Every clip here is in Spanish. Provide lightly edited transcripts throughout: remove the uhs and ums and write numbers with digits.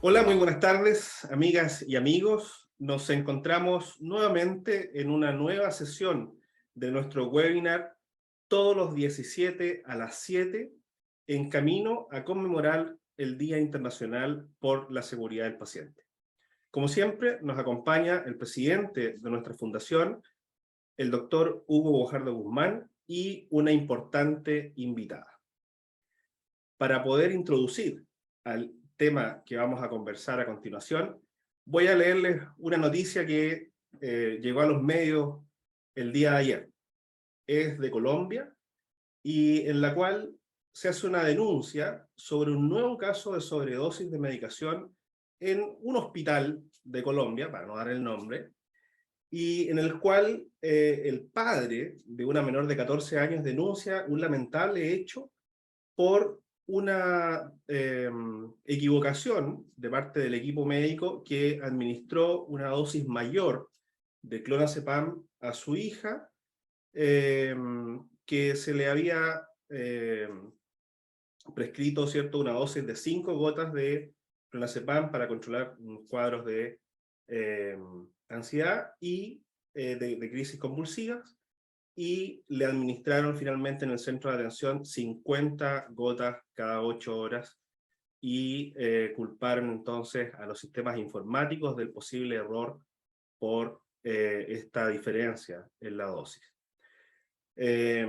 Hola, muy buenas tardes, amigas y amigos. Nos encontramos nuevamente en una nueva sesión de nuestro webinar todos los 17 a las 7 en camino a conmemorar el Día Internacional por la Seguridad del Paciente. Como siempre, nos acompaña el presidente de nuestra fundación, el doctor Hugo Bojardo Guzmán, y una importante invitada. Para poder introducir al tema que vamos a conversar a continuación, voy a leerles una noticia que llegó a los medios el día de ayer. Es de Colombia y en la cual se hace una denuncia sobre un nuevo caso de sobredosis de medicación en un hospital de Colombia, para no dar el nombre, y en el cual el padre de una menor de 14 años denuncia un lamentable hecho por una equivocación de parte del equipo médico que administró una dosis mayor de clonazepam a su hija, eh, que se le había prescrito, ¿cierto?, una dosis de 5 gotas de clonazepam para controlar cuadros de eh, ansiedad y de crisis convulsivas, y le administraron finalmente en el centro de atención 50 gotas cada 8 horas y culparon entonces a los sistemas informáticos del posible error por esta diferencia en la dosis. Eh,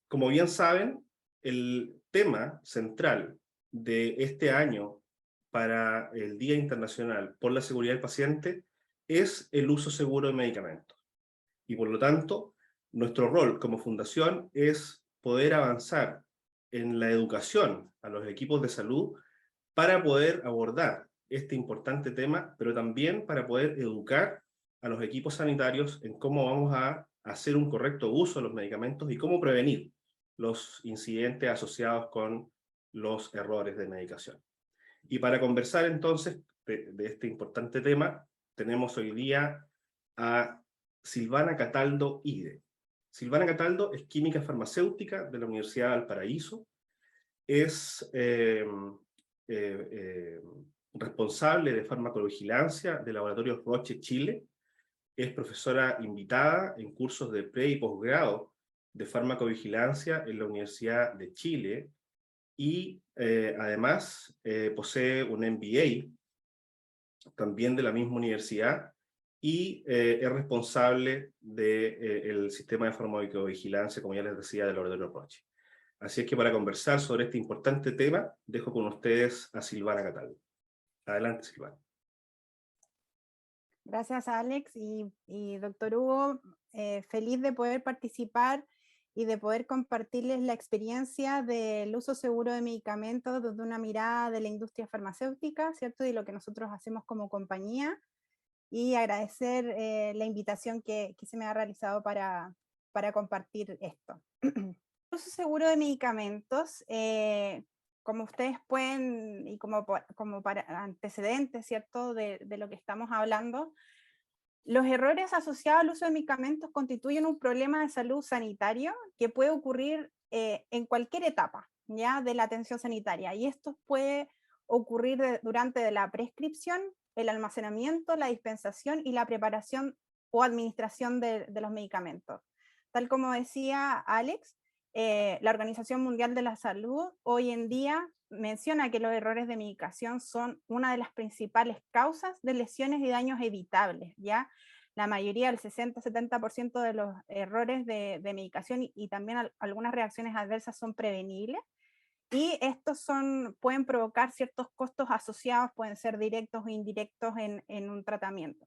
Como bien saben, el tema central de este año para el Día Internacional por la Seguridad del Paciente es el uso seguro de medicamentos. Y por lo tanto, nuestro rol como fundación es poder avanzar en la educación a los equipos de salud para poder abordar este importante tema, pero también para poder educar a los equipos sanitarios en cómo vamos a hacer un correcto uso de los medicamentos y cómo prevenir los incidentes asociados con los errores de medicación. Y para conversar entonces de este importante tema, tenemos hoy día a Silvana Cataldo Ide. Silvana Cataldo es química farmacéutica de la Universidad de Valparaíso, es eh, responsable de farmacovigilancia del laboratorio Roche Chile, es profesora invitada en cursos de pre y posgrado de farmacovigilancia en la Universidad de Chile, y además posee un MBA también de la misma universidad, y es responsable del sistema de farmacovigilancia, como ya les decía, del laboratorio Roche. Así es que para conversar sobre este importante tema, dejo con ustedes a Silvana Cataldo. Adelante, Silvana. Gracias, Alex y doctor Hugo. Feliz de poder participar y de poder compartirles la experiencia del uso seguro de medicamentos desde una mirada de la industria farmacéutica, ¿cierto? Y lo que nosotros hacemos como compañía, y agradecer la invitación que se me ha realizado para compartir esto. El uso seguro de medicamentos, como ustedes pueden, y como para antecedentes, ¿cierto?, de lo que estamos hablando, los errores asociados al uso de medicamentos constituyen un problema de salud sanitario que puede ocurrir en cualquier etapa, ¿ya?, de la atención sanitaria, y esto puede ocurrir durante la prescripción, el almacenamiento, la dispensación y la preparación o administración de los medicamentos. Tal como decía Alex, la Organización Mundial de la Salud hoy en día menciona que los errores de medicación son una de las principales causas de lesiones y daños evitables, ¿ya? La mayoría, el 60-70% de los errores de medicación y también algunas reacciones adversas son prevenibles, y estos pueden provocar ciertos costos asociados, pueden ser directos o indirectos en un tratamiento.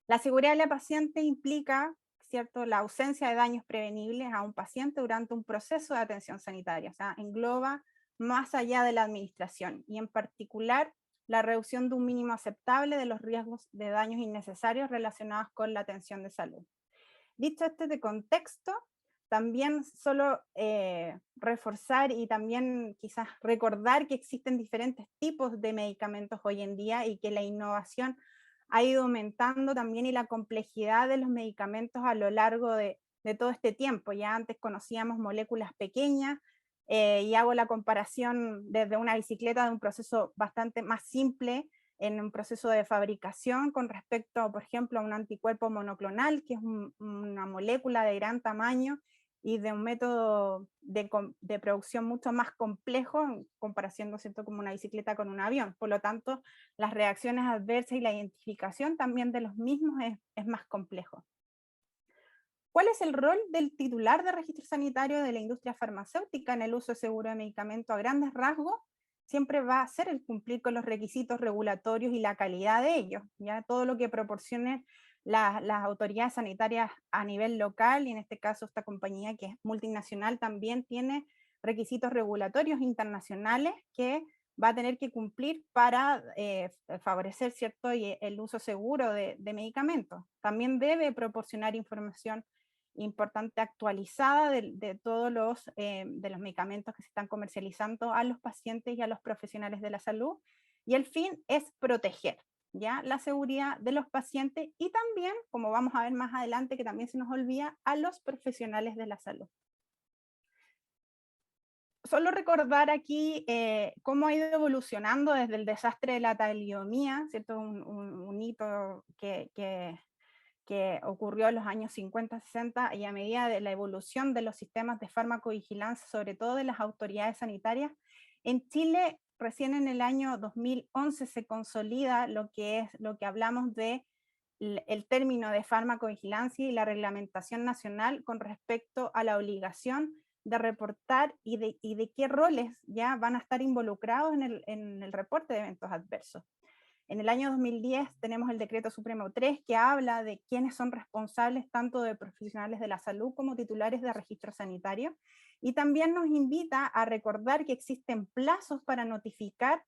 La seguridad de la paciente implica, ¿cierto?, la ausencia de daños prevenibles a un paciente durante un proceso de atención sanitaria, o sea, engloba más allá de la administración, y en particular la reducción de un mínimo aceptable de los riesgos de daños innecesarios relacionados con la atención de salud. Dicho este de contexto, también solo reforzar y también quizás recordar que existen diferentes tipos de medicamentos hoy en día y que la innovación ha ido aumentando también, y la complejidad de los medicamentos a lo largo de todo este tiempo. Ya antes conocíamos moléculas pequeñas y hago la comparación desde una bicicleta de un proceso bastante más simple en un proceso de fabricación con respecto, por ejemplo, a un anticuerpo monoclonal, que es una molécula de gran tamaño y de un método de producción mucho más complejo en comparación, ¿cierto?, como una bicicleta con un avión. Por lo tanto, las reacciones adversas y la identificación también de los mismos es más complejo. ¿Cuál es el rol del titular de registro sanitario de la industria farmacéutica en el uso seguro de medicamentos a grandes rasgos? Siempre va a ser el cumplir con los requisitos regulatorios y la calidad de ellos, ya todo lo que proporcionen las autoridades sanitarias a nivel local, y en este caso esta compañía que es multinacional también tiene requisitos regulatorios internacionales que va a tener que cumplir para favorecer, ¿cierto?, el uso seguro de medicamentos. También debe proporcionar información importante actualizada de todos de los medicamentos que se están comercializando a los pacientes y a los profesionales de la salud. Y el fin es proteger, ¿ya?, la seguridad de los pacientes y también, como vamos a ver más adelante, que también se nos olvida, a los profesionales de la salud. Solo recordar aquí cómo ha ido evolucionando desde el desastre de la talidomía, ¿cierto? Un hito que ocurrió en los años 50-60, y a medida de la evolución de los sistemas de farmacovigilancia, sobre todo de las autoridades sanitarias. En Chile, recién en el año 2011 se consolida lo que hablamos de el término de farmacovigilancia y la reglamentación nacional con respecto a la obligación de reportar y de qué roles ya van a estar involucrados en el reporte de eventos adversos. En el año 2010 tenemos el Decreto Supremo 3, que habla de quiénes son responsables tanto de profesionales de la salud como titulares de registro sanitario, y también nos invita a recordar que existen plazos para notificar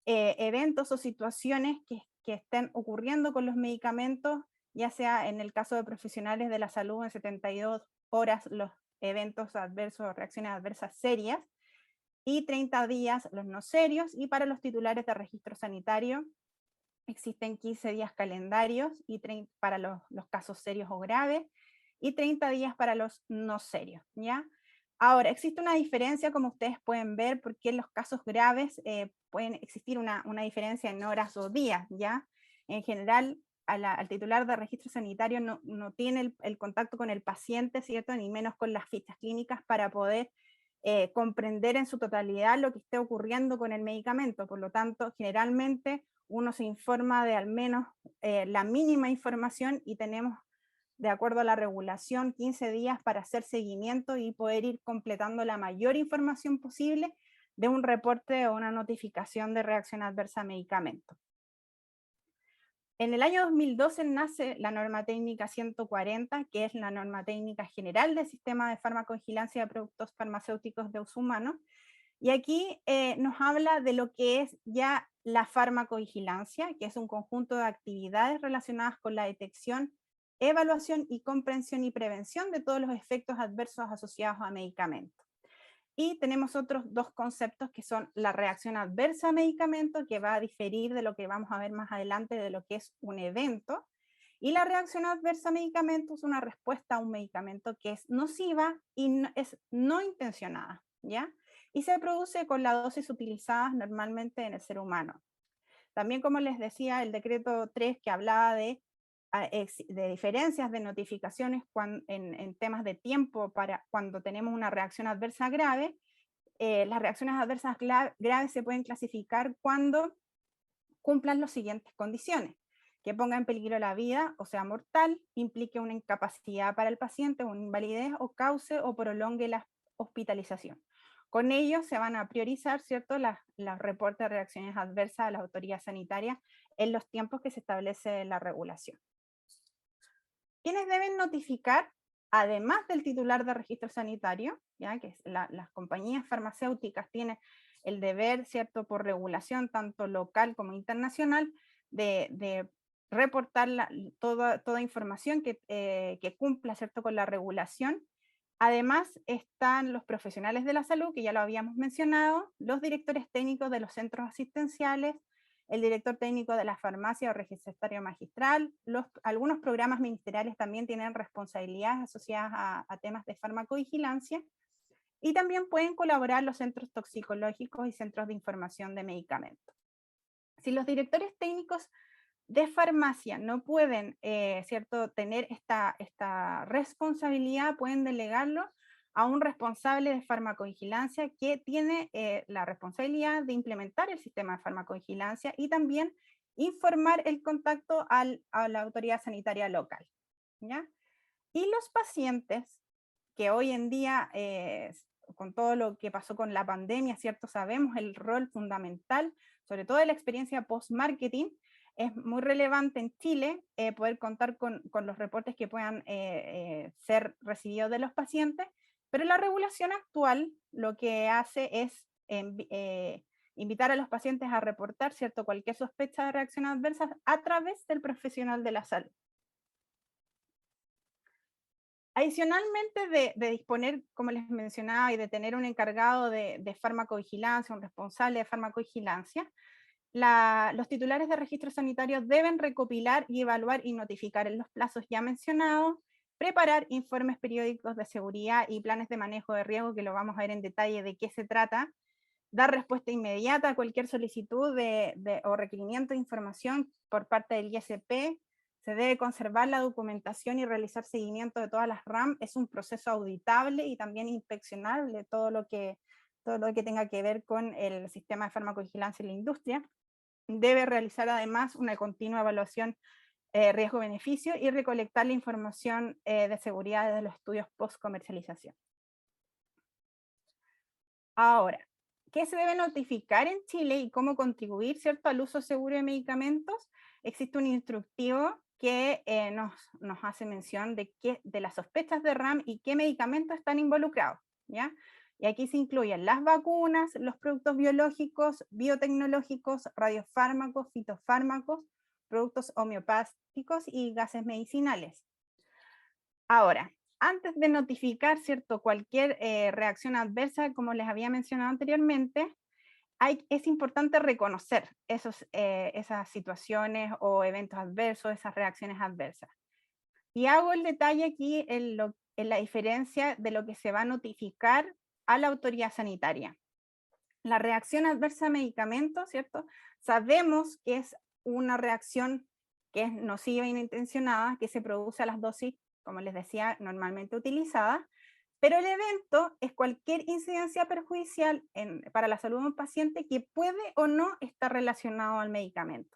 eventos o situaciones que estén ocurriendo con los medicamentos, ya sea en el caso de profesionales de la salud en 72 horas los eventos adversos o reacciones adversas serias, y 30 días los no serios, y para los titulares de registro sanitario existen 15 días calendarios y para los casos serios o graves, y 30 días para los no serios, ¿ya? Ahora, existe una diferencia, como ustedes pueden ver, porque en los casos graves pueden existir una diferencia en horas o días, ¿ya? En general, al titular de registro sanitario no tiene el contacto con el paciente, ¿cierto?, ni menos con las fichas clínicas para poder comprender en su totalidad lo que esté ocurriendo con el medicamento. Por lo tanto, generalmente uno se informa de al menos la mínima información, y tenemos, de acuerdo a la regulación, 15 días para hacer seguimiento y poder ir completando la mayor información posible de un reporte o una notificación de reacción adversa a medicamento. En el año 2012 nace la norma técnica 140, que es la norma técnica general del sistema de farmacovigilancia de productos farmacéuticos de uso humano, y aquí nos habla de lo que es ya la farmacovigilancia, que es un conjunto de actividades relacionadas con la detección, evaluación y comprensión y prevención de todos los efectos adversos asociados a medicamentos. Y tenemos otros dos conceptos que son la reacción adversa a medicamento, que va a diferir de lo que vamos a ver más adelante de lo que es un evento, y la reacción adversa a medicamento es una respuesta a un medicamento que es nociva y es no intencionada, ¿ya? Y se produce con la dosis utilizadas normalmente en el ser humano. También, como les decía, el decreto 3, que hablaba de diferencias de notificaciones en temas de tiempo para cuando tenemos una reacción adversa grave. Las reacciones adversas graves se pueden clasificar cuando cumplan las siguientes condiciones: que ponga en peligro la vida o sea mortal, implique una incapacidad para el paciente, una invalidez, o cause o prolongue la hospitalización. Con ello se van a priorizar, ¿cierto?, los reportes de reacciones adversas a la autoridad sanitaria en los tiempos que se establece en la regulación. ¿Quiénes deben notificar, además del titular de registro sanitario? ¿Ya? Que las compañías farmacéuticas tienen el deber, ¿cierto?, por regulación, tanto local como internacional, de reportar toda información que cumpla, ¿cierto?, con la regulación. Además están los profesionales de la salud, que ya lo habíamos mencionado, los directores técnicos de los centros asistenciales, el director técnico de la farmacia o registratario magistral. Algunos programas ministeriales también tienen responsabilidades asociadas a temas de farmacovigilancia, y también pueden colaborar los centros toxicológicos y centros de información de medicamentos. Si los directores técnicos de farmacia no pueden ¿cierto? Tener esta responsabilidad, pueden delegarlo a un responsable de farmacovigilancia que tiene la responsabilidad de implementar el sistema de farmacovigilancia y también informar el contacto a la autoridad sanitaria local. ¿Ya? Y los pacientes que hoy en día, con todo lo que pasó con la pandemia, ¿cierto? Sabemos el rol fundamental, sobre todo en la experiencia post-marketing, es muy relevante en Chile poder contar con los reportes que puedan ser recibidos de los pacientes, pero la regulación actual lo que hace es invitar a los pacientes a reportar, ¿cierto? Cualquier sospecha de reacción adversa a través del profesional de la salud. Adicionalmente de disponer, como les mencionaba, y de tener un encargado de farmacovigilancia, un responsable de farmacovigilancia, los titulares de registros sanitarios deben recopilar y evaluar y notificar en los plazos ya mencionados, preparar informes periódicos de seguridad y planes de manejo de riesgo, que lo vamos a ver en detalle de qué se trata, dar respuesta inmediata a cualquier solicitud o requerimiento de información por parte del ISP. Se debe conservar la documentación y realizar seguimiento de todas las RAM. Es un proceso auditable y también inspeccionable, todo lo que tenga que ver con el sistema de farmacovigilancia en la industria. Debe realizar además una continua evaluación riesgo-beneficio y recolectar la información de seguridad de los estudios post-comercialización. Ahora, ¿qué se debe notificar en Chile y cómo contribuir, ¿cierto?, al uso seguro de medicamentos? Existe un instructivo que nos hace mención de las sospechas de RAM y qué medicamentos están involucrados, ¿ya? Y aquí se incluyen las vacunas, los productos biológicos, biotecnológicos, radiofármacos, fitofármacos, productos homeopáticos y gases medicinales. Ahora, antes de notificar, ¿cierto?, cualquier reacción adversa, como les había mencionado anteriormente, es importante reconocer esas situaciones o eventos adversos, esas reacciones adversas. Y hago el detalle aquí en la diferencia de lo que se va a notificar a la autoridad sanitaria. La reacción adversa a medicamentos, ¿cierto? Sabemos que es una reacción que es nociva e inintencionada, que se produce a las dosis, como les decía, normalmente utilizadas, pero el evento es cualquier incidencia perjudicial para la salud de un paciente que puede o no estar relacionado al medicamento.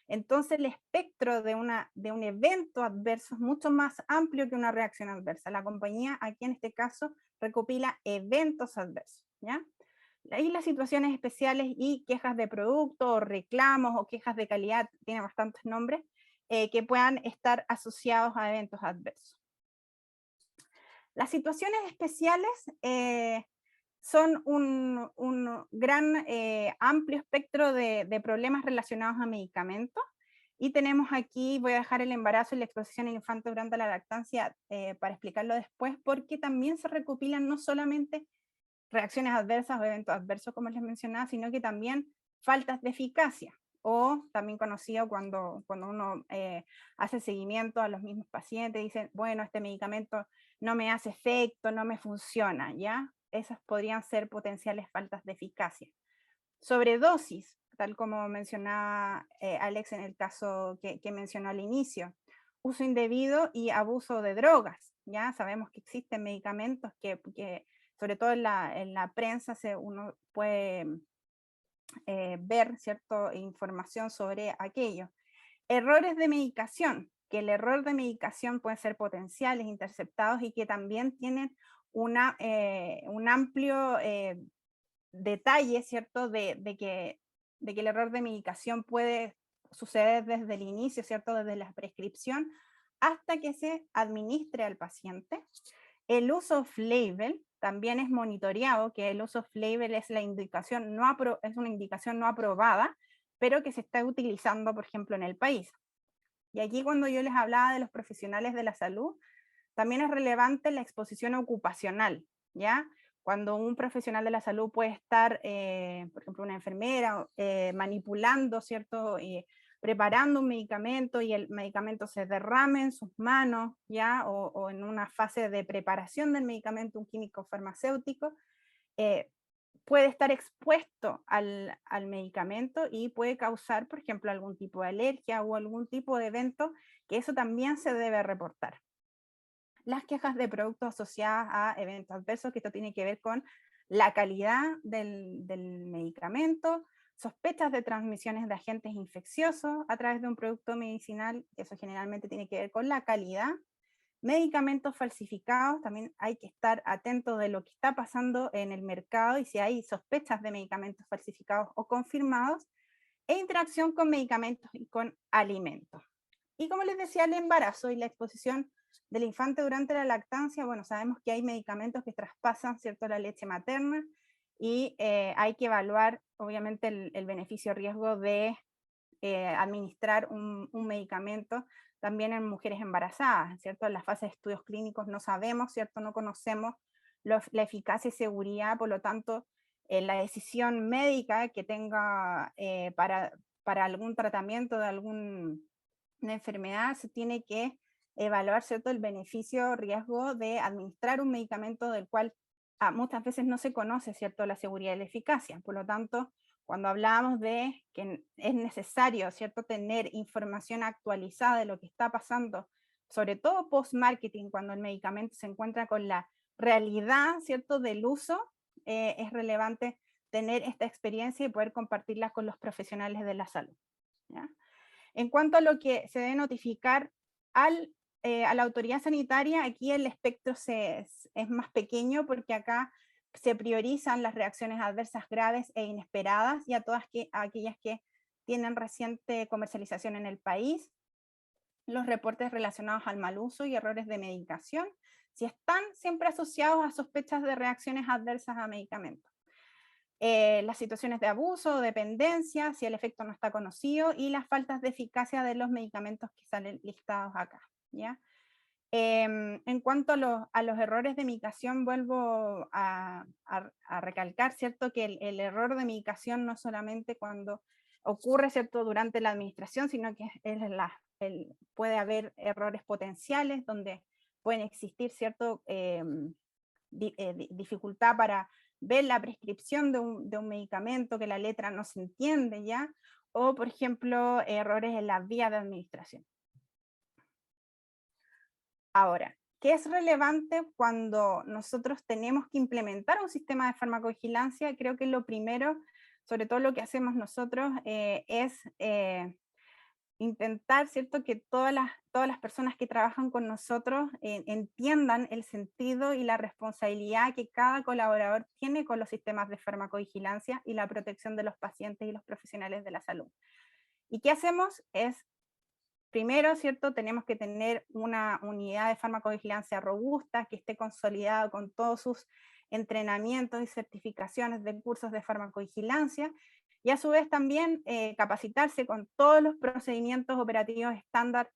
Entonces el espectro de un evento adverso es mucho más amplio que una reacción adversa. La compañía aquí en este caso recopila eventos adversos, ¿ya? Y las situaciones especiales y quejas de producto, o reclamos, o quejas de calidad, tiene bastantes nombres, que puedan estar asociados a eventos adversos. Las situaciones especiales son un gran amplio espectro de problemas relacionados a medicamentos, y tenemos aquí, voy a dejar el embarazo y la exposición al infante durante la lactancia para explicarlo después, porque también se recopilan no solamente reacciones adversas o eventos adversos, como les mencionaba, sino que también faltas de eficacia, o también conocido cuando uno hace seguimiento a los mismos pacientes, dicen, bueno, este medicamento no me hace efecto, no me funciona, ¿ya? Esas podrían ser potenciales faltas de eficacia. Sobredosis, tal como mencionaba Alex en el caso que mencionó al inicio. Uso indebido y abuso de drogas, ¿ya? Sabemos que existen medicamentos que sobre todo en la prensa uno puede ver cierta información sobre aquello. Errores de medicación, que el error de medicación puede ser potenciales, interceptados, y que también tienen un amplio detalle, ¿cierto?, de que el error de medicación puede suceder desde el inicio, ¿cierto?, desde la prescripción hasta que se administre al paciente. El uso off-label también es monitoreado, que el uso off-label es una indicación no aprobada, pero que se está utilizando, por ejemplo, en el país. Y aquí, cuando yo les hablaba de los profesionales de la salud, también es relevante la exposición ocupacional, ¿ya? Cuando un profesional de la salud puede estar, por ejemplo, una enfermera, manipulando, ¿cierto?, preparando un medicamento y el medicamento se derrame en sus manos, ¿ya? O en una fase de preparación del medicamento, un químico farmacéutico, puede estar expuesto al medicamento y puede causar, por ejemplo, algún tipo de alergia o algún tipo de evento, que eso también se debe reportar. Las quejas de productos asociadas a eventos adversos, que esto tiene que ver con la calidad del medicamento, sospechas de transmisiones de agentes infecciosos a través de un producto medicinal, eso generalmente tiene que ver con la calidad. Medicamentos falsificados, también hay que estar atento de lo que está pasando en el mercado y si hay sospechas de medicamentos falsificados o confirmados, e interacción con medicamentos y con alimentos. Y como les decía, el embarazo y la exposición del infante durante la lactancia, bueno, sabemos que hay medicamentos que traspasan, ¿cierto?, la leche materna, y hay que evaluar, obviamente, el beneficio-riesgo de administrar un medicamento también en mujeres embarazadas, ¿cierto? En la fase de estudios clínicos no sabemos, ¿cierto? No conocemos la eficacia y seguridad, por lo tanto, la decisión médica que tenga para algún tratamiento de alguna enfermedad se tiene que evaluar, ¿cierto?, el beneficio-riesgo de administrar un medicamento del cual muchas veces no se conoce, ¿cierto?, la seguridad y la eficacia. Por lo tanto, cuando hablamos de que es necesario, ¿cierto?, tener información actualizada de lo que está pasando, sobre todo post-marketing, cuando el medicamento se encuentra con la realidad, ¿cierto?, del uso, es relevante tener esta experiencia y poder compartirla con los profesionales de la salud, ¿ya? En cuanto a lo que se debe notificar a la autoridad sanitaria, aquí el espectro es más pequeño porque acá se priorizan las reacciones adversas graves e inesperadas y a aquellas que tienen reciente comercialización en el país, los reportes relacionados al mal uso y errores de medicación, si están siempre asociados a sospechas de reacciones adversas a medicamentos. Las situaciones de abuso o dependencia, si el efecto no está conocido, y las faltas de eficacia de los medicamentos que salen listados acá, ¿ya? En cuanto a los errores de medicación, vuelvo a recalcar, ¿cierto?, que el error de medicación no solamente cuando ocurre, ¿cierto?, durante la administración, sino que puede haber errores potenciales donde pueden existir, ¿cierto?, dificultad para ver la prescripción de un medicamento, que la letra no se entiende, ¿ya? O, por ejemplo, errores en las vías de administración. Ahora, ¿qué es relevante cuando nosotros tenemos que implementar un sistema de farmacovigilancia? Creo que lo primero, sobre todo lo que hacemos nosotros, es intentar, ¿cierto?, que todas las personas que trabajan con nosotros entiendan el sentido y la responsabilidad que cada colaborador tiene con los sistemas de farmacovigilancia y la protección de los pacientes y los profesionales de la salud. ¿Y qué hacemos? Primero, ¿cierto?, tenemos que tener una unidad de farmacovigilancia robusta, que esté consolidada con todos sus entrenamientos y certificaciones de cursos de farmacovigilancia, y a su vez también capacitarse con todos los procedimientos operativos estándar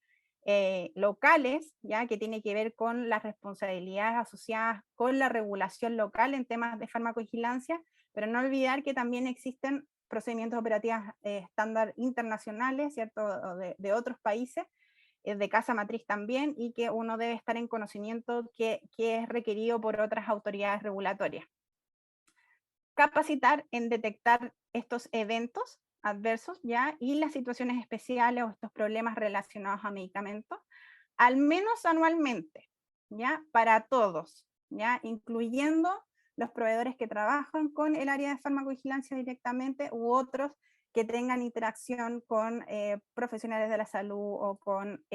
locales, ya que tiene que ver con las responsabilidades asociadas con la regulación local en temas de farmacovigilancia, pero no olvidar que también existen procedimientos operativos estándar internacionales, ¿cierto?, o de otros países, de casa matriz también, y que uno debe estar en conocimiento que es requerido por otras autoridades regulatorias. Capacitar en detectar estos eventos adversos, ¿ya?, y las situaciones especiales o estos problemas relacionados a medicamentos, al menos anualmente, ¿ya?, para todos, ¿ya?, incluyendo los proveedores que trabajan con el área de farmacovigilancia directamente u otros que tengan interacción con profesionales de la salud o con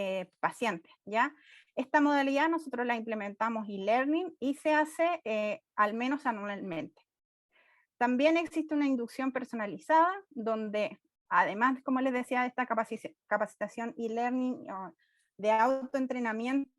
pacientes, ¿ya? Esta modalidad nosotros la implementamos e-learning y se hace al menos anualmente. También existe una inducción personalizada donde, además, como les decía, de esta capacitación e-learning de autoentrenamiento,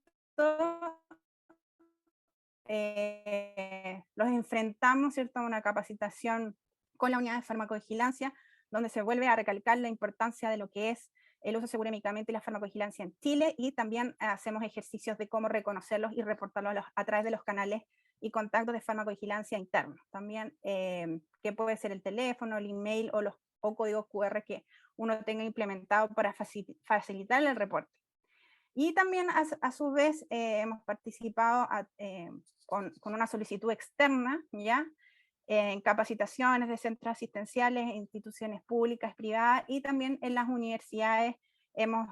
los enfrentamos, ¿cierto?, a una capacitación con la unidad de farmacovigilancia, donde se vuelve a recalcar la importancia de lo que es el uso seguro de medicamentos y la farmacovigilancia en Chile, y también hacemos ejercicios de cómo reconocerlos y reportarlos a través de los canales y contactos de farmacovigilancia internos. También, que puede ser el teléfono, el email o los o códigos QR que uno tenga implementado para facilitar el reporte. Y también a su vez hemos participado con una solicitud externa, ¿ya? En capacitaciones de centros asistenciales, instituciones públicas, privadas, y también en las universidades hemos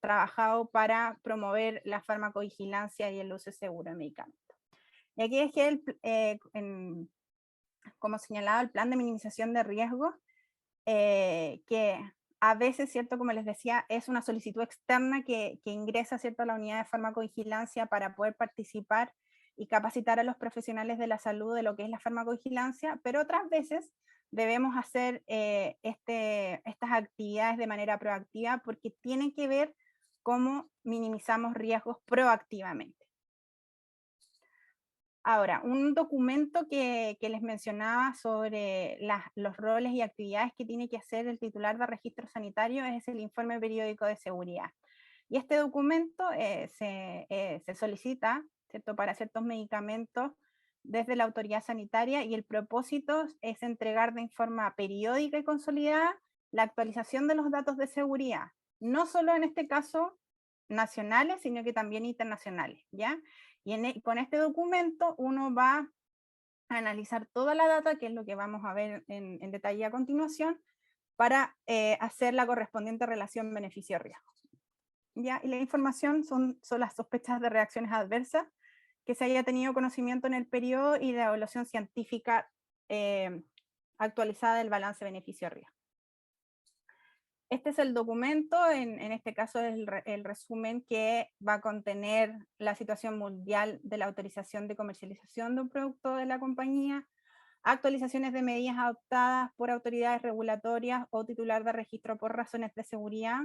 trabajado para promover la farmacovigilancia y el uso seguro de medicamentos. Y aquí es que, como señalaba, el plan de minimización de riesgos, que a veces, ¿cierto? Como les decía, es una solicitud externa que ingresa, ¿cierto?, a la unidad de farmacovigilancia para poder participar y capacitar a los profesionales de la salud de lo que es la farmacovigilancia, pero otras veces debemos hacer estas actividades de manera proactiva porque tienen que ver cómo minimizamos riesgos proactivamente. Ahora, un documento que les mencionaba sobre los roles y actividades que tiene que hacer el titular de registro sanitario es el informe periódico de seguridad. Y este documento se solicita, ¿cierto?, para ciertos medicamentos desde la autoridad sanitaria, y el propósito es entregar de forma periódica y consolidada la actualización de los datos de seguridad, no solo en este caso nacionales, sino que también internacionales, ¿ya? Y con este documento uno va a analizar toda la data, que es lo que vamos a ver en detalle a continuación, para hacer la correspondiente relación beneficio-riesgo. ¿Ya? Y la información son las sospechas de reacciones adversas que se haya tenido conocimiento en el periodo y la evaluación científica actualizada del balance beneficio-riesgo. Este es el documento, en este caso es el resumen que va a contener la situación mundial de la autorización de comercialización de un producto de la compañía, actualizaciones de medidas adoptadas por autoridades regulatorias o titular de registro por razones de seguridad,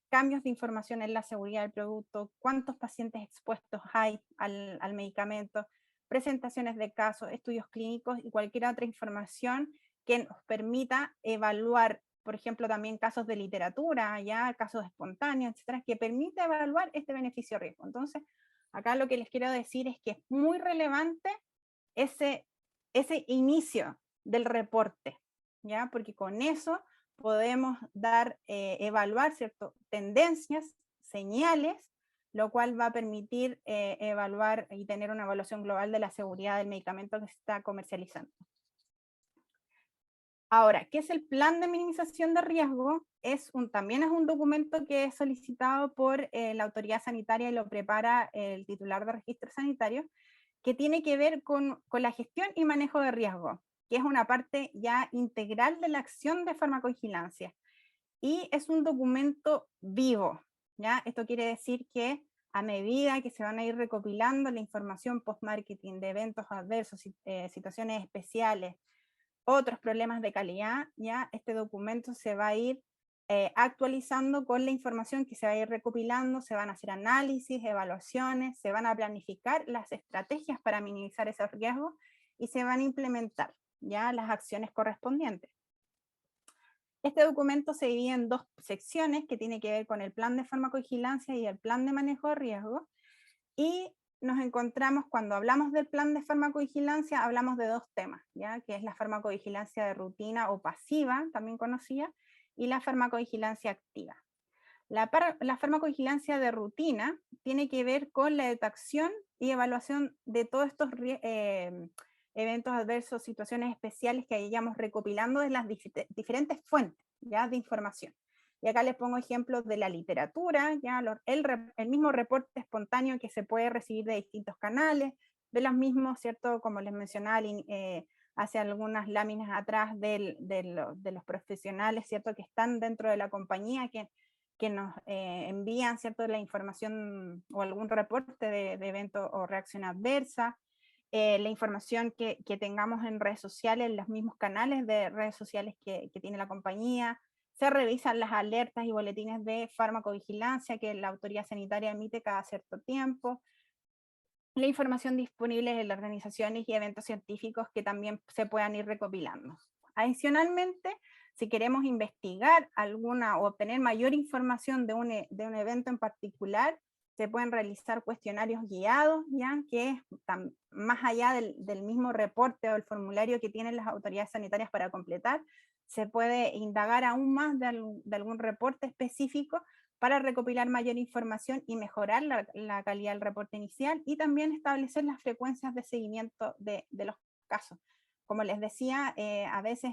cambios de información en la seguridad del producto, cuántos pacientes expuestos hay al medicamento, presentaciones de casos, estudios clínicos y cualquier otra información que nos permita evaluar, por ejemplo, también casos de literatura, ya casos espontáneos, etcétera, que permite evaluar este beneficio-riesgo. Entonces, acá lo que les quiero decir es que es muy relevante ese inicio del reporte, ¿ya? Porque con eso podemos evaluar, ¿cierto?, tendencias, señales, lo cual va a permitir evaluar y tener una evaluación global de la seguridad del medicamento que se está comercializando. Ahora, ¿qué es el plan de minimización de riesgo? También es un documento que es solicitado por la autoridad sanitaria y lo prepara el titular de registro sanitario, que tiene que ver con la gestión y manejo de riesgo, que es una parte ya integral de la acción de farmacovigilancia. Y es un documento vivo, ¿ya? Esto quiere decir que a medida que se van a ir recopilando la información post-marketing de eventos adversos, situaciones especiales, otros problemas de calidad, ya este documento se va a ir actualizando con la información que se va a ir recopilando, se van a hacer análisis, evaluaciones, se van a planificar las estrategias para minimizar esos riesgos y se van a implementar ya las acciones correspondientes. Este documento se divide en dos secciones que tiene que ver con el plan de farmacovigilancia y el plan de manejo de riesgos, y nos encontramos, cuando hablamos del plan de farmacovigilancia, hablamos de dos temas, ¿ya? Que es la farmacovigilancia de rutina o pasiva, también conocida, y la farmacovigilancia activa. La farmacovigilancia de rutina tiene que ver con la detección y evaluación de todos estos eventos adversos, situaciones especiales que hayamos recopilando de las diferentes fuentes, ¿ya?, de información. Y acá les pongo ejemplos de la literatura, ya el mismo reporte espontáneo que se puede recibir de distintos canales, de los mismos, ¿cierto?, como les mencionaba hace algunas láminas atrás de los profesionales, ¿cierto?, que están dentro de la compañía, que nos envían, ¿cierto?, la información o algún reporte de evento o reacción adversa, la información que tengamos en redes sociales, en los mismos canales de redes sociales que tiene la compañía. Se revisan las alertas y boletines de farmacovigilancia que la autoridad sanitaria emite cada cierto tiempo. La información disponible en las organizaciones y eventos científicos que también se puedan ir recopilando. Adicionalmente, si queremos investigar o obtener mayor información de un evento en particular, se pueden realizar cuestionarios guiados, ya que más allá del mismo reporte o el formulario que tienen las autoridades sanitarias para completar, se puede indagar aún más de algún reporte específico para recopilar mayor información y mejorar la calidad del reporte inicial, y también establecer las frecuencias de seguimiento de los casos. Como les decía, a veces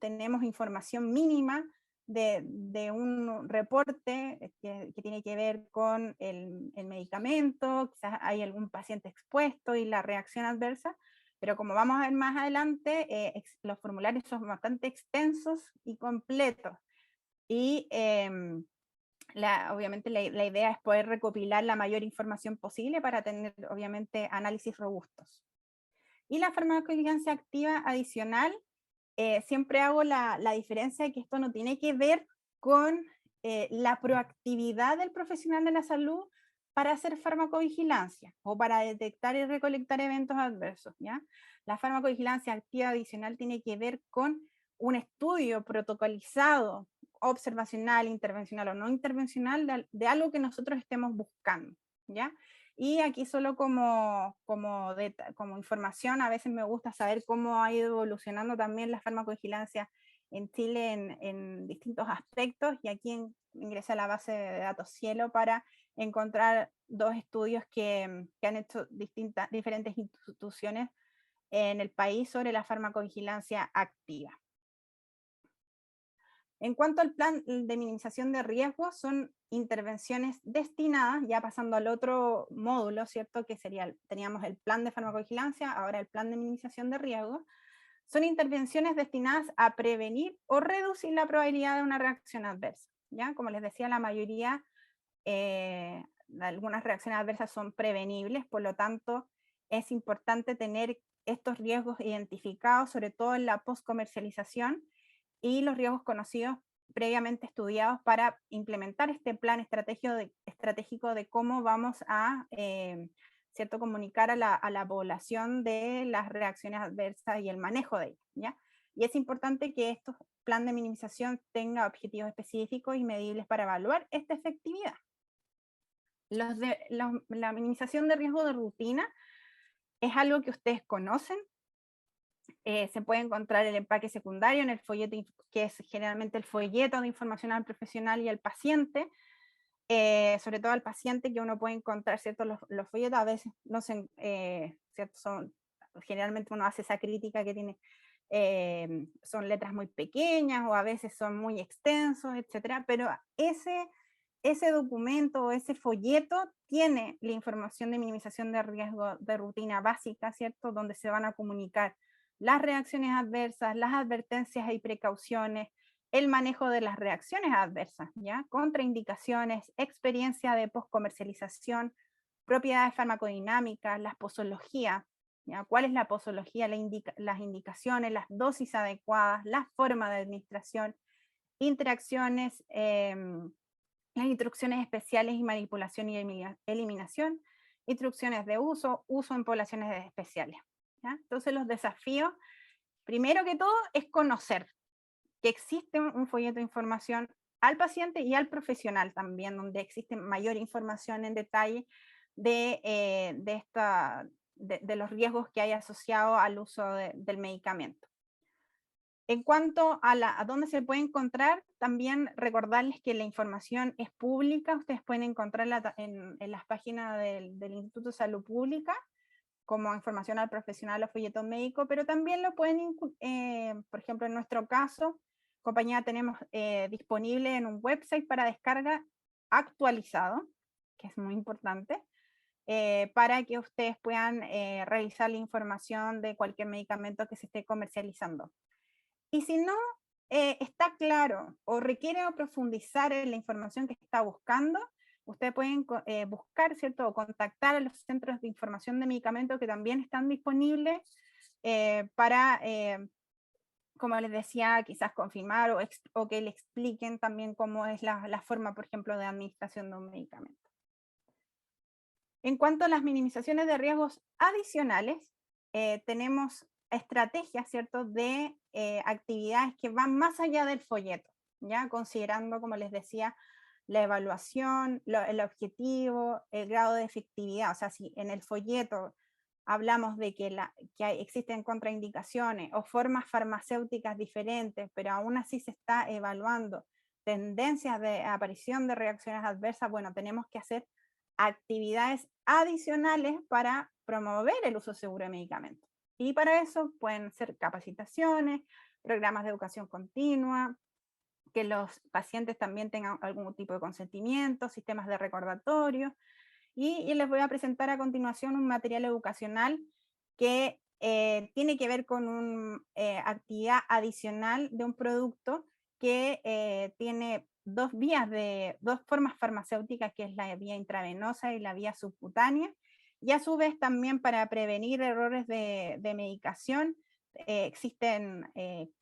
tenemos información mínima de un reporte que tiene que ver con el medicamento, quizás hay algún paciente expuesto y la reacción adversa, pero como vamos a ver más adelante, los formularios son bastante extensos y completos. Y obviamente la idea es poder recopilar la mayor información posible para tener, obviamente, análisis robustos. Y la farmacovigilancia activa adicional, siempre hago la diferencia de que esto no tiene que ver con la proactividad del profesional de la salud para hacer farmacovigilancia o para detectar y recolectar eventos adversos, ¿ya? La farmacovigilancia activa adicional tiene que ver con un estudio protocolizado, observacional, intervencional o no intervencional, de algo que nosotros estemos buscando, ¿ya? Y aquí solo como información, a veces me gusta saber cómo ha ido evolucionando también la farmacovigilancia en Chile en distintos aspectos, y aquí ingresé a la base de datos Cielo para encontrar dos estudios que han hecho diferentes instituciones en el país sobre la farmacovigilancia activa. En cuanto al plan de minimización de riesgos, son intervenciones destinadas, ya pasando al otro módulo, ¿cierto? Que sería, teníamos el plan de farmacovigilancia, ahora el plan de minimización de riesgos. Son intervenciones destinadas a prevenir o reducir la probabilidad de una reacción adversa, ¿ya? Como les decía, la mayoría de algunas reacciones adversas son prevenibles, por lo tanto, es importante tener estos riesgos identificados, sobre todo en la postcomercialización, y los riesgos conocidos previamente estudiados para implementar este plan estratégico de cómo vamos a ¿cierto? Comunicar a la población de las reacciones adversas y el manejo de ellas, ¿ya? Y es importante que estos plan de minimización tenga objetivos específicos y medibles para evaluar esta efectividad. La minimización de riesgo de rutina es algo que ustedes conocen. Se puede encontrar el empaque secundario en el folleto, que es generalmente el folleto de información al profesional y al paciente, sobre todo al paciente, que uno puede encontrar, ¿cierto? Los folletos a veces no se, ¿cierto? Generalmente uno hace esa crítica que tiene, son letras muy pequeñas o a veces son muy extensos, etcétera, pero ese documento o ese folleto tiene la información de minimización de riesgo de rutina básica, ¿cierto? Donde se van a comunicar las reacciones adversas, las advertencias y precauciones, el manejo de las reacciones adversas, ¿ya? Contraindicaciones, experiencia de postcomercialización, propiedades farmacodinámicas, las posologías, ¿ya? ¿Cuál es la posología? Las indicaciones, las dosis adecuadas, la forma de administración, interacciones, las instrucciones especiales y manipulación y eliminación, instrucciones de uso en poblaciones especiales, ¿ya? Entonces los desafíos, primero que todo, es conocer que existe un folleto de información al paciente y al profesional también, donde existe mayor información en detalle de los riesgos que hay asociados al uso del medicamento. En cuanto a dónde se puede encontrar, también recordarles que la información es pública, ustedes pueden encontrarla en las páginas del Instituto de Salud Pública, como información al profesional o folleto médico, pero también lo pueden, por ejemplo, en nuestro caso, compañía, tenemos disponible en un website para descarga actualizado, que es muy importante, para que ustedes puedan revisar la información de cualquier medicamento que se esté comercializando. Y si no está claro o requiere profundizar en la información que está buscando, ustedes pueden buscar, ¿cierto? O contactar a los centros de información de medicamentos que también están disponibles para, como les decía, quizás confirmar o que le expliquen también cómo es la forma, por ejemplo, de administración de un medicamento. En cuanto a las minimizaciones de riesgos adicionales, tenemos estrategias, ¿cierto?, de actividades que van más allá del folleto, ¿ya? Considerando, como les decía, la evaluación, el objetivo, el grado de efectividad. O sea, si en el folleto hablamos de que, existen contraindicaciones o formas farmacéuticas diferentes, pero aún así se está evaluando tendencias de aparición de reacciones adversas, bueno, tenemos que hacer actividades adicionales para promover el uso seguro de medicamentos. Y para eso pueden ser capacitaciones, programas de educación continua, que los pacientes también tengan algún tipo de consentimiento, sistemas de recordatorio. Y les voy a presentar a continuación un material educacional que tiene que ver con una actividad adicional de un producto que tiene dos formas farmacéuticas, que es la vía intravenosa y la vía subcutánea, y a su vez también para prevenir errores de medicación. Existen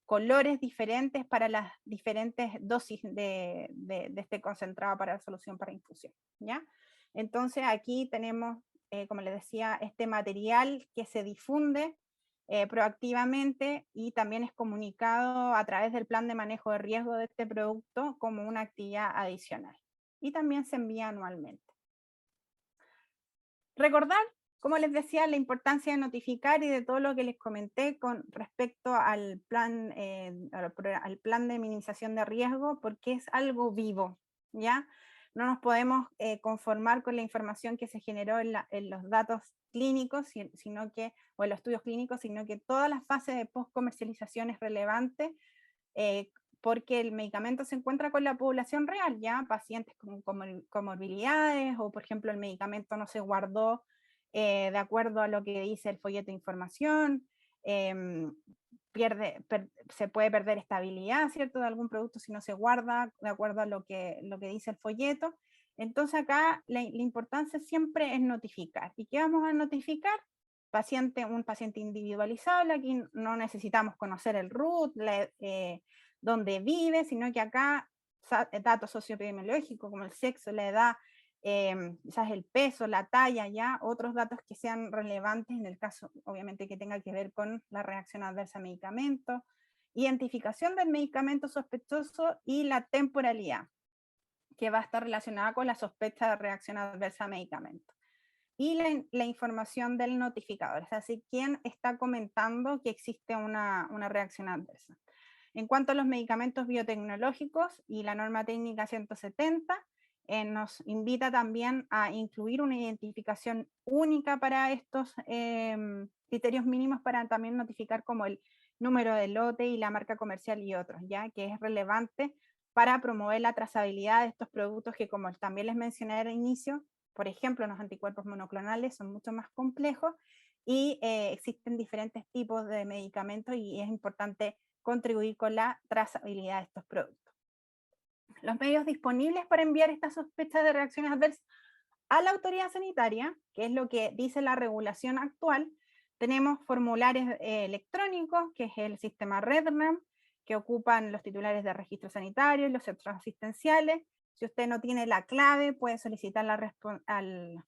colores diferentes para las diferentes dosis de este concentrado para la solución para infusión, ¿ya? Entonces aquí tenemos, como les decía, este material que se difunde proactivamente y también es comunicado a través del plan de manejo de riesgo de este producto como una actividad adicional. Y también se envía anualmente. Recordar, como les decía, la importancia de notificar y de todo lo que les comenté con respecto al plan de minimización de riesgo, porque es algo vivo, ¿ya? No nos podemos conformar con la información que se generó en los datos clínicos, o en los estudios clínicos, sino que toda la fase de post-comercialización es relevante, porque el medicamento se encuentra con la población real, ya pacientes con comorbilidades, o por ejemplo el medicamento no se guardó de acuerdo a lo que dice el folleto de información, se puede perder estabilidad, ¿cierto?, de algún producto si no se guarda de acuerdo a lo que dice el folleto. Entonces acá la importancia siempre es notificar. ¿Y qué vamos a notificar? Un paciente individualizable, aquí no necesitamos conocer el root, dónde vive, sino que acá datos socioepidemiológicos como el sexo, la edad, quizás el peso, la talla, ya otros datos que sean relevantes en el caso, obviamente, que tenga que ver con la reacción adversa a medicamentos, identificación del medicamento sospechoso y la temporalidad, que va a estar relacionada con la sospecha de reacción adversa a medicamentos. Y la información del notificador, es decir, quién está comentando que existe una reacción adversa. En cuanto a los medicamentos biotecnológicos y la norma técnica 170, nos invita también a incluir una identificación única para estos criterios mínimos, para también notificar como el número de lote y la marca comercial y otros, ya que es relevante para promover la trazabilidad de estos productos que, como también les mencioné al inicio, por ejemplo, los anticuerpos monoclonales son mucho más complejos y existen diferentes tipos de medicamentos y es importante contribuir con la trazabilidad de estos productos. Los medios disponibles para enviar estas sospechas de reacciones adversas a la autoridad sanitaria, que es lo que dice la regulación actual, tenemos formularios electrónicos, que es el sistema REDRAM, que ocupan los titulares de registro sanitario y los centros asistenciales. Si usted no tiene la clave, puede solicitarla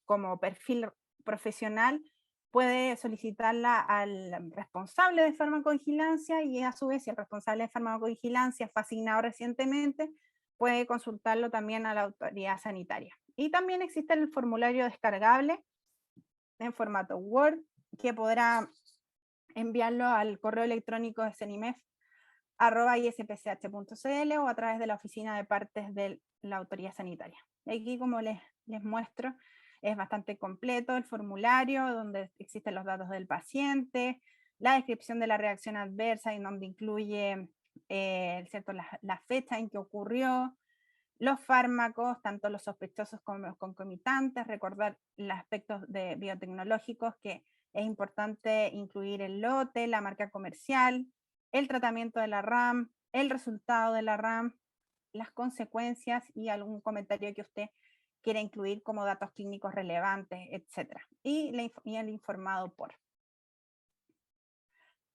como perfil profesional, puede solicitarla al responsable de farmacovigilancia, y a su vez, si el responsable de farmacovigilancia fue asignado recientemente, puede consultarlo también a la autoridad sanitaria. Y también existe el formulario descargable en formato Word, que podrá enviarlo al correo electrónico de cenimef@ispch.cl o a través de la oficina de partes de la autoridad sanitaria. Aquí, como les muestro, es bastante completo el formulario, donde existen los datos del paciente, la descripción de la reacción adversa, en donde incluye ¿cierto?, la fecha en que ocurrió, los fármacos, tanto los sospechosos como los concomitantes, recordar los aspectos biotecnológicos, que es importante incluir el lote, la marca comercial, el tratamiento de la RAM, el resultado de la RAM, las consecuencias y algún comentario que usted quiera incluir como datos clínicos relevantes, etc. Y el informado por.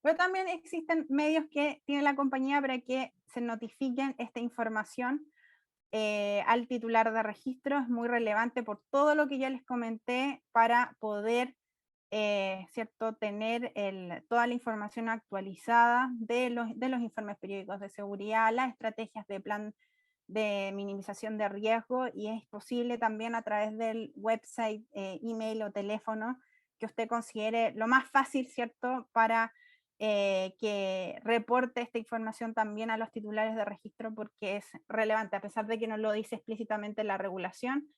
Pero también existen medios que tiene la compañía para que se notifiquen esta información al titular de registro. Es muy relevante por todo lo que ya les comenté para poder ¿cierto?, tener toda la información actualizada de los informes periódicos de seguridad, las estrategias de plan de minimización de riesgo, y es posible también a través del website, email o teléfono que usted considere lo más fácil, ¿cierto?, para que reporte esta información también a los titulares de registro, porque es relevante, a pesar de que no lo dice explícitamente la regulación,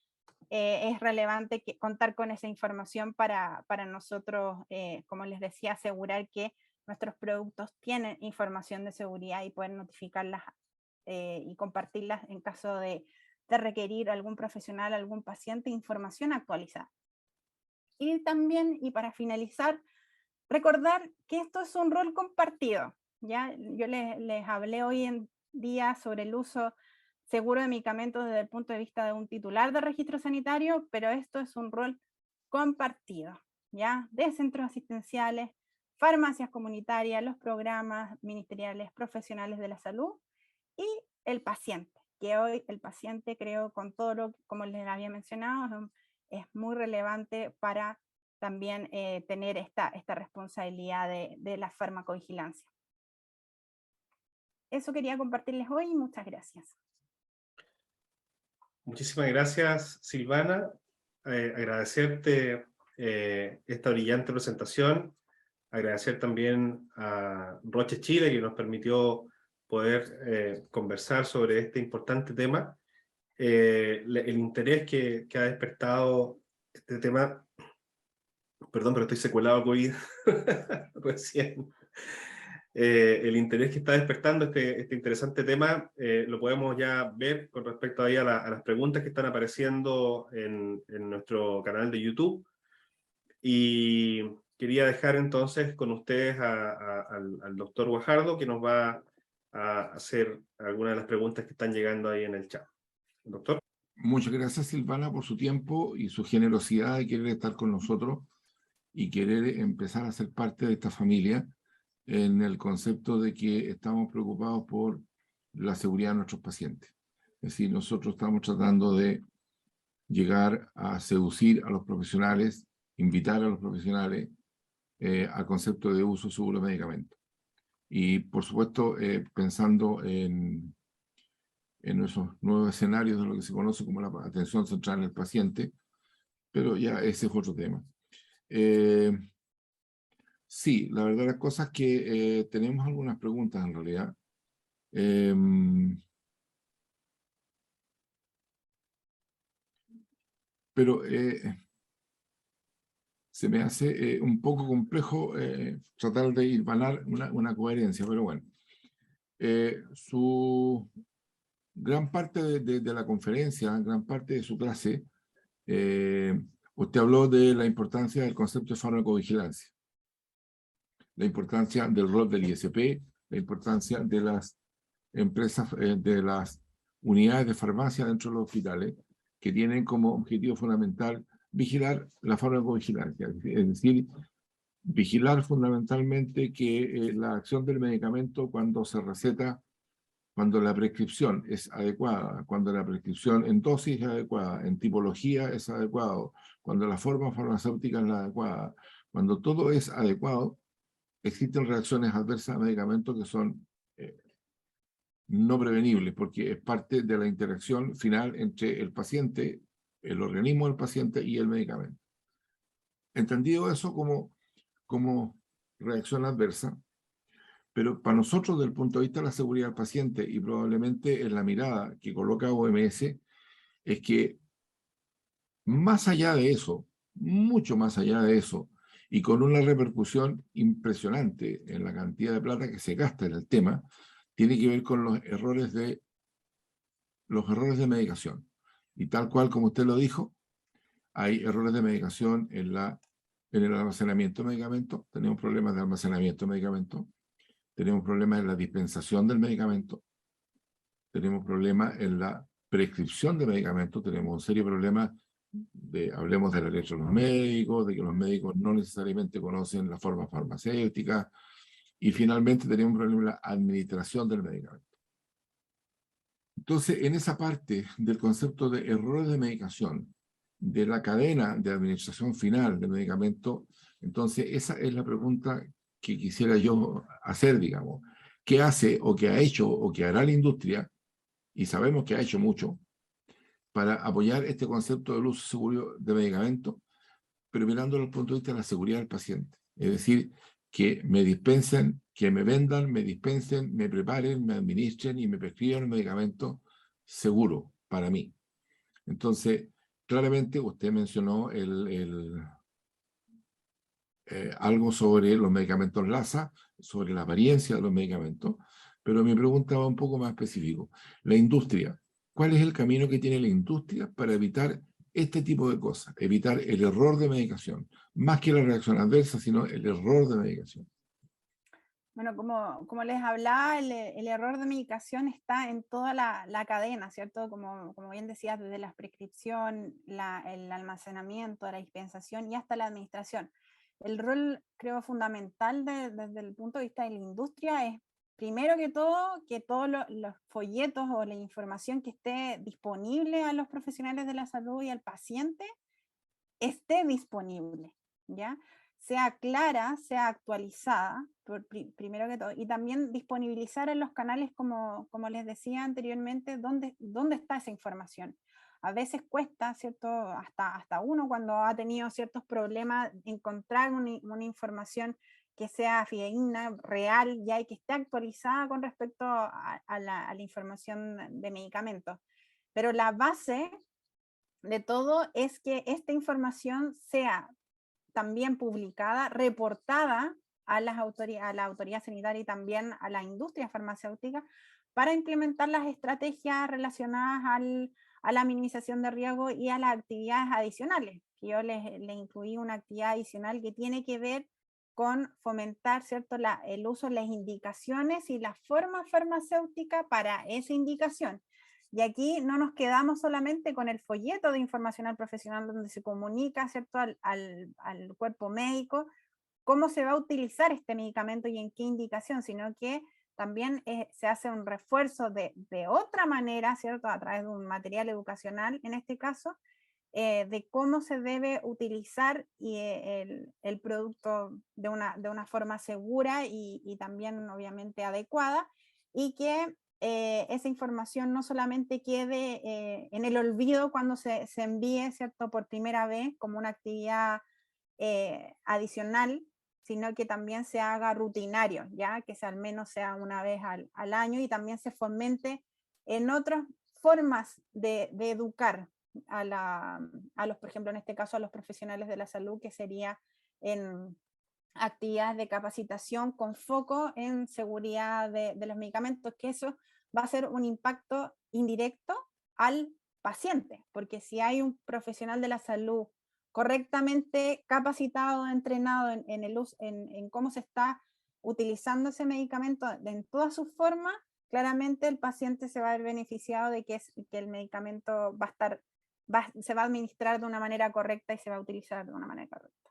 es relevante contar con esa información para nosotros, como les decía, asegurar que nuestros productos tienen información de seguridad y poder notificarlas y compartirlas en caso de requerir algún profesional, algún paciente, información actualizada. Y también, y para finalizar, recordar que esto es un rol compartido, ¿ya? Yo les hablé hoy en día sobre el uso seguro de medicamentos desde el punto de vista de un titular de registro sanitario, pero esto es un rol compartido, ¿ya? De centros asistenciales, farmacias comunitarias, los programas ministeriales, profesionales de la salud y el paciente, que hoy el paciente, creo, con todo lo, como les había mencionado, es muy relevante para también tener esta responsabilidad de la farmacovigilancia. Eso quería compartirles hoy y muchas gracias. Muchísimas gracias, Silvana. Agradecerte esta brillante presentación. Agradecer también a Roche Chile, que nos permitió poder conversar sobre este importante tema. El interés que ha despertado este tema, perdón, pero estoy secuelado de COVID recién. El interés que está despertando este interesante tema lo podemos ya ver con respecto ahí a las preguntas que están apareciendo en nuestro canal de YouTube. Y quería dejar entonces con ustedes al doctor Guajardo, que nos va a hacer algunas de las preguntas que están llegando ahí en el chat. Doctor. Muchas gracias, Silvana, por su tiempo y su generosidad de querer estar con nosotros y querer empezar a ser parte de esta familia en el concepto de que estamos preocupados por la seguridad de nuestros pacientes. Es decir, nosotros estamos tratando de llegar a seducir a los profesionales, invitar a los profesionales al concepto de uso seguro de medicamentos. Y, por supuesto, pensando en esos nuevos escenarios de lo que se conoce como la atención central en el paciente, pero ya ese es otro tema. Sí, la verdad las cosas es que tenemos algunas preguntas en realidad. Pero se me hace un poco complejo tratar de hilvanar una coherencia, pero bueno. Su gran parte de la conferencia, gran parte de su clase, usted habló de la importancia del concepto de farmacovigilancia, la importancia del rol del ISP, la importancia de las empresas, de las unidades de farmacia dentro de los hospitales, que tienen como objetivo fundamental vigilar la farmacovigilancia, es decir, vigilar fundamentalmente que la acción del medicamento cuando se receta, cuando la prescripción es adecuada, cuando la prescripción en dosis es adecuada, en tipología es adecuado, cuando la forma farmacéutica es la adecuada, cuando todo es adecuado, existen reacciones adversas a medicamentos que son no prevenibles, porque es parte de la interacción final entre el paciente, el organismo del paciente y el medicamento. Entendido eso como reacción adversa, pero para nosotros, desde el punto de vista de la seguridad del paciente y probablemente en la mirada que coloca OMS, es que más allá de eso, mucho más allá de eso, y con una repercusión impresionante en la cantidad de plata que se gasta en el tema, tiene que ver con los errores de medicación. Y tal cual como usted lo dijo, hay errores de medicación en el almacenamiento de medicamentos, tenemos problemas de almacenamiento de medicamentos, tenemos problemas en la dispensación del medicamento, tenemos problemas en la prescripción de medicamentos, tenemos un serio problema hablemos de la letra de los médicos, de que los médicos no necesariamente conocen la forma farmacéutica, y finalmente tenemos un problema en la administración del medicamento. Entonces, en esa parte del concepto de errores de medicación, de la cadena de administración final del medicamento, entonces esa es la pregunta que quisiera yo hacer, digamos. ¿Qué hace o qué ha hecho o qué hará la industria? Y sabemos que ha hecho mucho para apoyar este concepto del uso seguro de medicamentos, pero mirándolo desde el punto de vista de la seguridad del paciente. Es decir, que me dispensen, que me vendan, me dispensen, me preparen, me administren y me prescriban un medicamento seguro para mí. Entonces, claramente usted mencionó algo sobre los medicamentos LASA, sobre la apariencia de los medicamentos, pero mi pregunta va un poco más específico. La industria, ¿cuál es el camino que tiene la industria para evitar este tipo de cosas? Evitar el error de medicación, más que la reacción adversa, sino el error de medicación. Bueno, como les hablaba, el error de medicación está en toda la cadena, ¿cierto? Como bien decías, desde la prescripción, el almacenamiento, la dispensación y hasta la administración. El rol, creo, fundamental desde el punto de vista de la industria es, primero que todos los folletos o la información que esté disponible a los profesionales de la salud y al paciente esté disponible, ¿ya? Sea clara, sea actualizada, primero que todo, y también disponibilizar en los canales, como les decía anteriormente, dónde está esa información. A veces cuesta, ¿cierto? Hasta uno cuando ha tenido ciertos problemas, encontrar una información que sea fidedigna, real, ya, y que esté actualizada con respecto a la información de medicamentos. Pero la base de todo es que esta información sea también publicada, reportada a la autoridad sanitaria y también a la industria farmacéutica para implementar las estrategias relacionadas a la minimización de riesgo y a las actividades adicionales. Yo les incluí una actividad adicional que tiene que ver con fomentar, ¿cierto?, el uso de las indicaciones y la forma farmacéutica para esa indicación. Y aquí no nos quedamos solamente con el folleto de información profesional donde se comunica, ¿cierto?, al cuerpo médico cómo se va a utilizar este medicamento y en qué indicación, sino que también se hace un refuerzo de otra manera, ¿cierto?, a través de un material educacional, en este caso, de cómo se debe utilizar el producto de una forma segura y también obviamente adecuada, y que esa información no solamente quede en el olvido cuando se envíe, ¿cierto?, por primera vez como una actividad adicional, sino que también se haga rutinario, ya que al menos sea una vez al año, y también se fomente en otras formas de educar por ejemplo, en este caso a los profesionales de la salud, que sería en actividades de capacitación con foco en seguridad de los medicamentos, que eso va a ser un impacto indirecto al paciente, porque si hay un profesional de la salud correctamente capacitado, entrenado en cómo se está utilizando ese medicamento en todas sus formas, claramente el paciente se va a ver beneficiado de que el medicamento se va a administrar de una manera correcta y se va a utilizar de una manera correcta.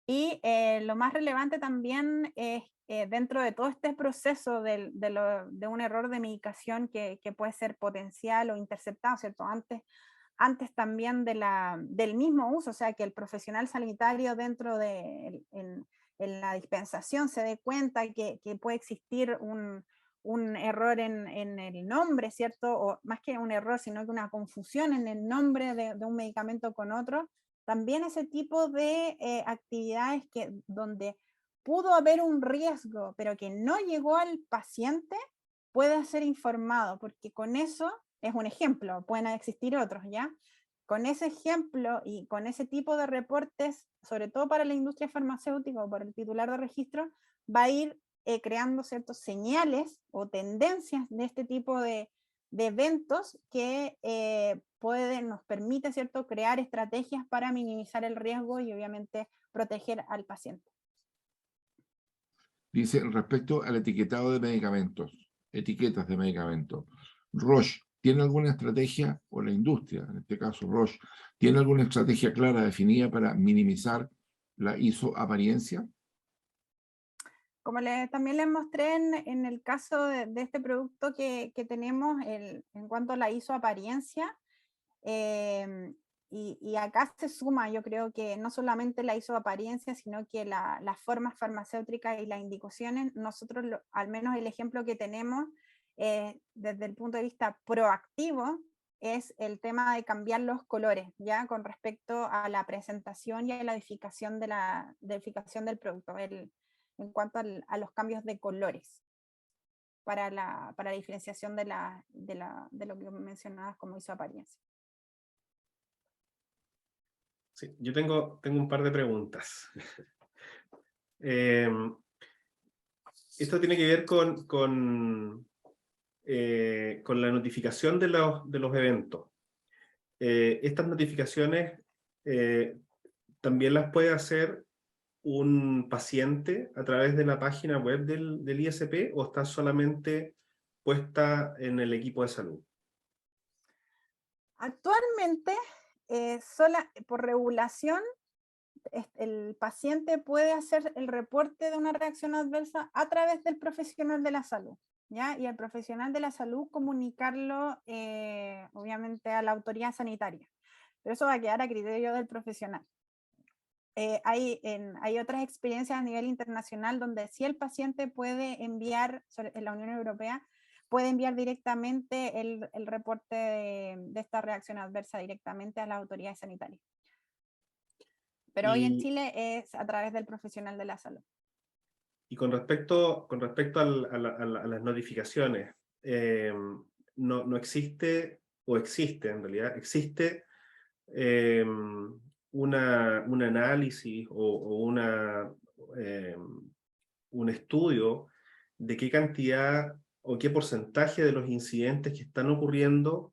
Y lo más relevante también es, dentro de todo este proceso de un error de medicación que puede ser potencial o interceptado, ¿cierto? Antes también del mismo uso, o sea, que el profesional sanitario en la dispensación se dé cuenta que puede existir un error en el nombre, ¿cierto? O más que un error, sino que una confusión en el nombre de un medicamento con otro. También ese tipo de actividades donde pudo haber un riesgo, pero que no llegó al paciente, puede ser informado, porque con eso es un ejemplo, pueden existir otros, ¿ya? Con ese ejemplo y con ese tipo de reportes, sobre todo para la industria farmacéutica o para el titular de registro, va a ir creando ciertos señales o tendencias de este tipo de eventos que nos permite, ¿cierto?, crear estrategias para minimizar el riesgo y obviamente proteger al paciente. Dice, respecto al etiquetado de medicamentos, etiquetas de medicamentos, Roche, ¿tiene alguna estrategia, o la industria, en este caso Roche, tiene alguna estrategia clara, definida para minimizar la isoapariencia? Como también les mostré en el caso de este producto que tenemos, en cuanto a la isoapariencia, y acá se suma, yo creo que no solamente la isoapariencia, sino que las formas farmacéuticas y las indicaciones, nosotros, al menos el ejemplo que tenemos desde el punto de vista proactivo, es el tema de cambiar los colores, ya con respecto a la presentación y a la edificación, del producto, en cuanto a los cambios de colores para la diferenciación de lo que mencionabas como isoaparencia. Sí, yo tengo un par de preguntas. Esto tiene que ver con la notificación de los eventos. Estas notificaciones también las puede hacer un paciente a través de la página web del ISP, o está solamente puesta en el equipo de salud. Actualmente, por regulación, el paciente puede hacer el reporte de una reacción adversa a través del profesional de la salud, ¿ya? Y el profesional de la salud comunicarlo, obviamente, a la autoridad sanitaria. Pero eso va a quedar a criterio del profesional. Hay otras experiencias a nivel internacional donde sí el paciente puede enviar, en la Unión Europea, puede enviar directamente el reporte de esta reacción adversa directamente a las autoridades sanitarias. Pero hoy en Chile es a través del profesional de la salud. Y con respecto a las notificaciones, no existe, o existe en realidad, existe un análisis o un estudio de qué cantidad o qué porcentaje de los incidentes que están ocurriendo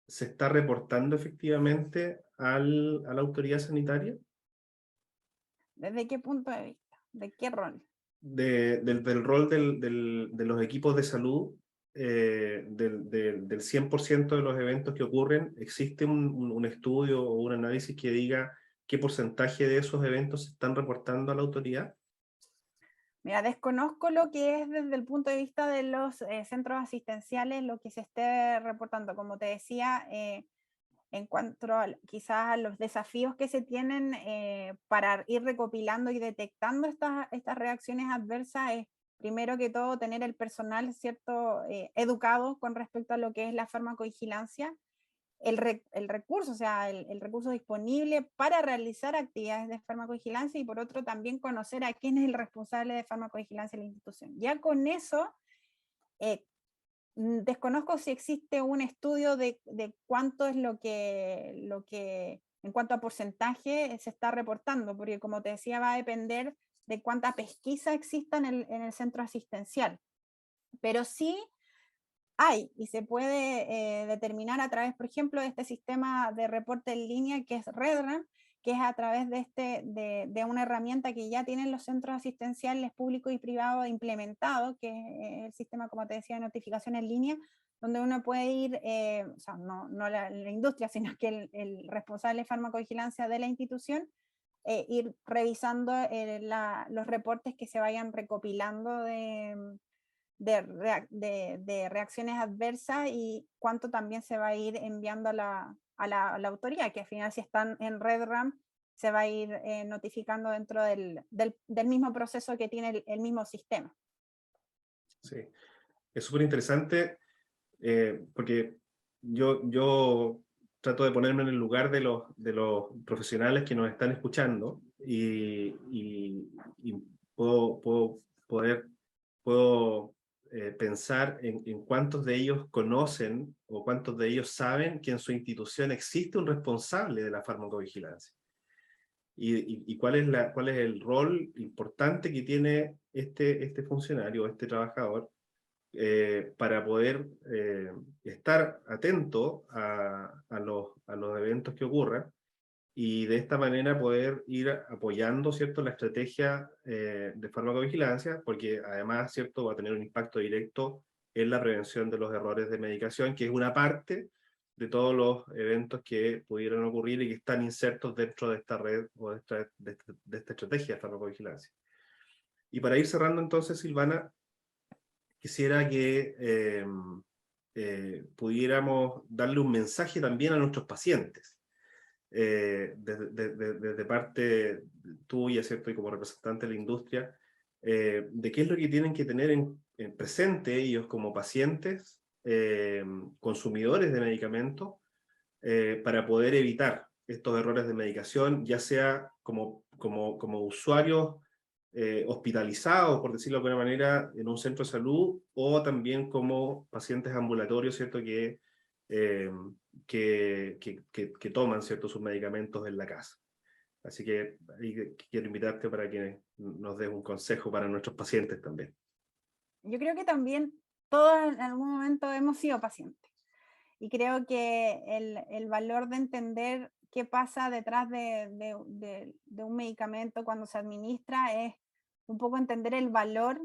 se está reportando efectivamente a la autoridad sanitaria. ¿Desde qué punto de vista? ¿De qué rol? Del rol de los equipos de salud, del 100% de los eventos que ocurren. ¿Existe un estudio o un análisis que diga qué porcentaje de esos eventos se están reportando a la autoridad? Mira, desconozco lo que es desde el punto de vista de los centros asistenciales, lo que se esté reportando. Como te decía, en cuanto quizás a los desafíos que se tienen para ir recopilando y detectando estas reacciones adversas, es primero que todo tener el personal, ¿cierto?, educado con respecto a lo que es la farmacovigilancia, el recurso, o sea, el recurso disponible para realizar actividades de farmacovigilancia, y por otro también conocer a quién es el responsable de farmacovigilancia en la institución. Ya con eso, desconozco si existe un estudio de cuánto es lo que en cuanto a porcentaje se está reportando, porque como te decía, va a depender de cuánta pesquisa exista en el centro asistencial. Pero sí hay, y se puede determinar a través, por ejemplo, de este sistema de reporte en línea que es RedRAM, que es a través de una herramienta que ya tienen los centros asistenciales públicos y privados implementado, que es el sistema, como te decía, de notificación en línea, donde uno puede ir, o sea, no la industria, sino que el responsable de farmacovigilancia de la institución, ir revisando los reportes que se vayan recopilando de reacciones adversas, y cuánto también se va a ir enviando a la autoridad, que al final, si están en RedRAM, se va a ir notificando dentro del mismo proceso que tiene el mismo sistema. Sí, es súper interesante porque yo trato de ponerme en el lugar de los profesionales que nos están escuchando, y puedo pensar en cuántos de ellos conocen o cuántos de ellos saben que en su institución existe un responsable de la farmacovigilancia. Y cuál es el rol importante que tiene este funcionario, este trabajador, para poder estar atento a los eventos que ocurran, y de esta manera poder ir apoyando, ¿cierto?, la estrategia de farmacovigilancia, porque además, ¿cierto?, va a tener un impacto directo en la prevención de los errores de medicación, que es una parte de todos los eventos que pudieran ocurrir y que están insertos dentro de esta red o de esta estrategia de farmacovigilancia. Y para ir cerrando entonces, Silvana, quisiera que pudiéramos darle un mensaje también a nuestros pacientes, desde parte tuya, ¿cierto?, y como representante de la industria, de qué es lo que tienen que tener en presente ellos como pacientes, consumidores de medicamentos, para poder evitar estos errores de medicación, ya sea como usuarios hospitalizados, por decirlo de alguna manera, en un centro de salud, o también como pacientes ambulatorios, ¿cierto? Que toman, ¿cierto?, sus medicamentos en la casa. Así que ahí quiero invitarte para que nos des un consejo para nuestros pacientes también. Yo creo que también todos en algún momento hemos sido pacientes. Y creo que el valor de entender qué pasa detrás de un medicamento cuando se administra es un poco entender el valor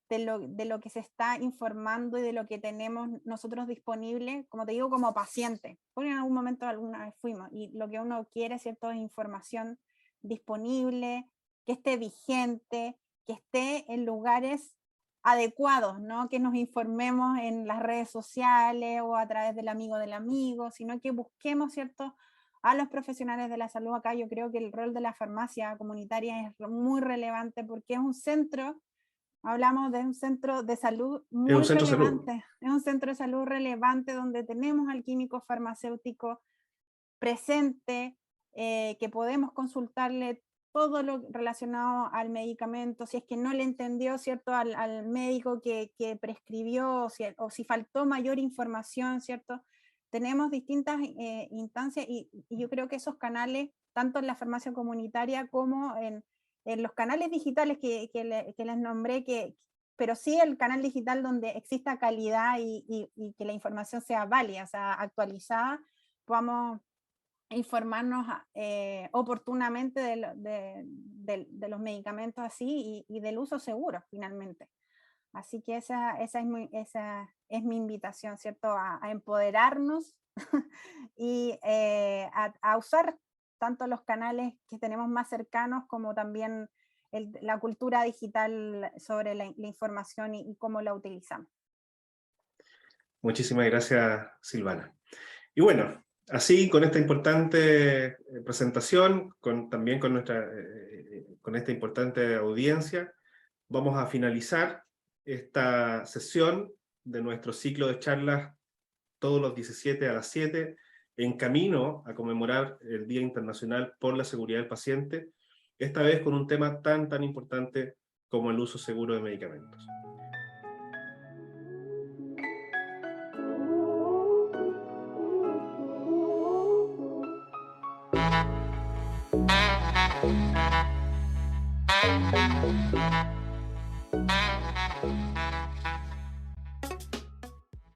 de lo que se está informando y de lo que tenemos nosotros disponible, como te digo, como paciente, porque en algún momento alguna vez fuimos, y lo que uno quiere, ¿cierto?, es información disponible, que esté vigente, que esté en lugares adecuados, no que nos informemos en las redes sociales o a través del amigo, sino que busquemos, ¿cierto?, a los profesionales de la salud. Acá yo creo que el rol de la farmacia comunitaria es muy relevante porque es un centro. Hablamos de un centro de salud muy Es un centro de salud. relevante. Es un centro de salud relevante donde tenemos al químico farmacéutico presente, que podemos consultarle todo lo relacionado al medicamento, si es que no le entendió, ¿cierto?, al médico que prescribió, o si faltó mayor información, ¿cierto? Tenemos distintas instancias y yo creo que esos canales, tanto en la farmacia comunitaria como en los canales digitales que les nombré, pero sí el canal digital donde exista calidad y que la información sea válida, o sea, actualizada, podamos informarnos oportunamente de los medicamentos así y del uso seguro finalmente. Así que esa es mi invitación, ¿cierto? A empoderarnos y a usar tanto los canales que tenemos más cercanos como también la cultura digital sobre la información y cómo la utilizamos. Muchísimas gracias, Silvana. Y bueno, así con esta importante presentación, también con esta importante audiencia, vamos a finalizar esta sesión de nuestro ciclo de charlas todos los 17 a las 7, en camino a conmemorar el Día Internacional por la Seguridad del Paciente, esta vez con un tema tan importante como el uso seguro de medicamentos.